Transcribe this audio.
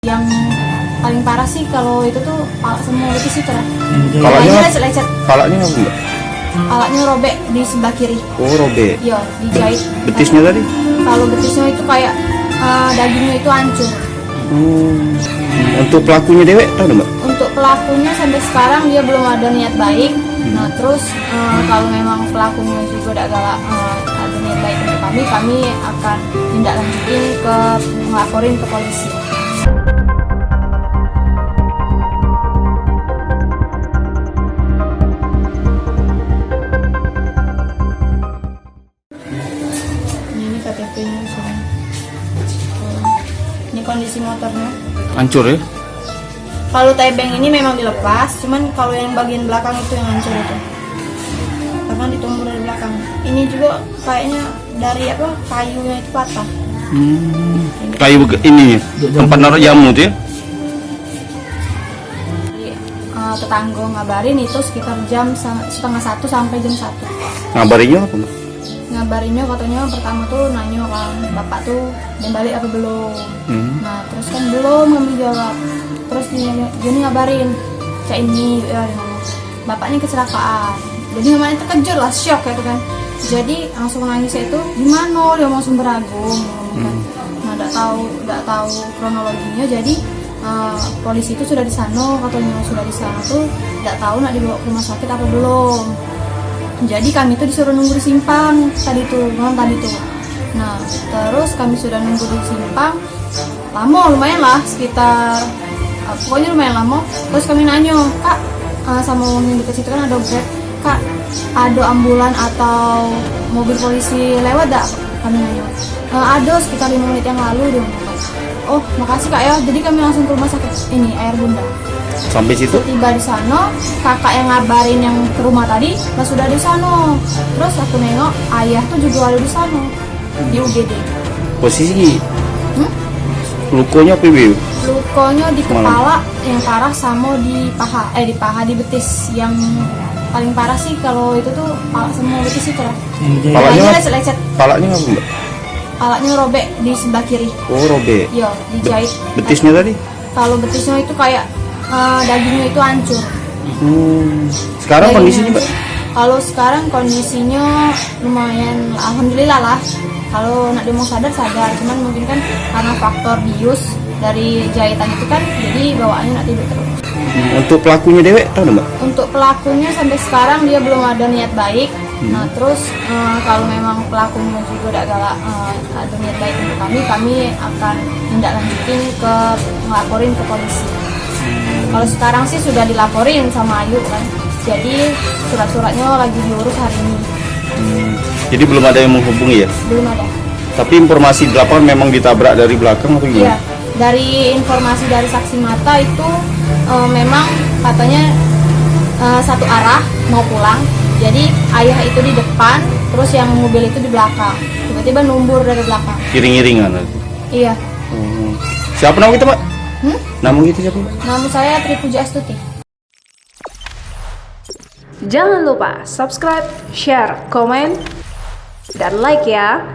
Yang paling parah sih kalau itu tuh semua itu sih cerah. Palanya lecet. palanya apa mbak? Palanya robek di sebelah kiri. Oh robek. Iya, dijahit. Betisnya tadi? Kalau betisnya itu kayak dagingnya itu hancur. Untuk pelakunya dewek tahu mbak? Untuk pelakunya sampai sekarang dia belum ada niat baik. Nah terus kalau memang pelakunya juga ada niat baik untuk kami akan tindak lanjutin ke ngelaporin ke polisi. Ini KTP-nya sini. Ini kondisi motornya. Hancur ya? Kalau tebeng ini memang dilepas, cuman kalau yang bagian belakang itu yang hancur itu. Karena ditumbur dari belakang. Ini juga kayaknya dari kayunya itu patah. Kayu ini tempat naruh jamu tuh ya? Jadi, tetangga ngabarin itu sekitar jam 12:30 sampai jam 1. Ngabarinya apa mbak? Ngabarinnya katanya pertama tuh nanya kan bapak tuh udah balik apa belum. Nah terus kan belum ngambil jawab. Terus dia ngabarin cak ini bapaknya kecelakaan. Jadi namanya terkejut lah, shock gitu kan. Jadi langsung nangis itu gimana, dia langsung beragung kan. Nah nggak tahu kronologinya. Jadi polisi itu sudah di sana, katanya sudah di sana tuh nggak tahu nak dibawa ke rumah sakit apa belum. Jadi kami tuh disuruh nunggu di simpang malam tadi tuh. Nah terus kami sudah nunggu di simpang lama, lumayan lah sekitar pokoknya lumayan lama. Terus kami nanya, kak sama orang yang dekat situ kan ada Grab, kak ada ambulan atau mobil polisi lewat gak? Kami nanya. Ada sekitar 5 menit yang lalu dia ngomong. Oh makasih kak ya. Jadi kami langsung ke rumah sakit ini Air Bunda. Sampai situ? Tiba di sana, kakak yang ngabarin yang ke rumah tadi, pas sudah di sana. Terus aku nengok, ayah tuh juga ada di sana di UGD. Posisi lukanya apa ibu? Lukanya di kepala yang parah sama di paha, di betis. Yang paling parah sih kalau itu tuh semua betis itu lah. Palanya lecet. palanya apa mbak? Palanya robek di sebelah kiri. Oh robek. Iya, dijahit. Betisnya tadi? Kalau betisnya itu kayak dagingnya itu hancur. Sekarang kondisinya mbak? Kalau sekarang kondisinya lumayan, alhamdulillah lah. Kalau nak dia mau sadar, cuman mungkin kan karena faktor bius dari jahitan itu kan, jadi bawaannya nak tidur terus. Untuk pelakunya dewek tahu mbak? Untuk pelakunya sampai sekarang dia belum ada niat baik. Nah terus kalau memang pelakunya juga ada niat baik untuk kami akan tindak lanjutin ke ngelaporin ke polisi. Kalau sekarang sih sudah dilaporin sama Ayu kan, jadi surat-suratnya lagi diurus hari ini. Jadi belum ada yang menghubungi ya? Belum ada. Tapi informasi di lapangan memang ditabrak dari belakang atau gimana? Iya, dari informasi dari saksi mata itu memang katanya satu arah mau pulang. Jadi ayah itu di depan, terus yang mobil itu di belakang. Tiba-tiba numbur dari belakang. Iring-iringan? Iya. Siapa nama kita pak? Nama kita siapa? Nama saya Tripuja Astuti. Jangan lupa subscribe, share, komen, dan like ya.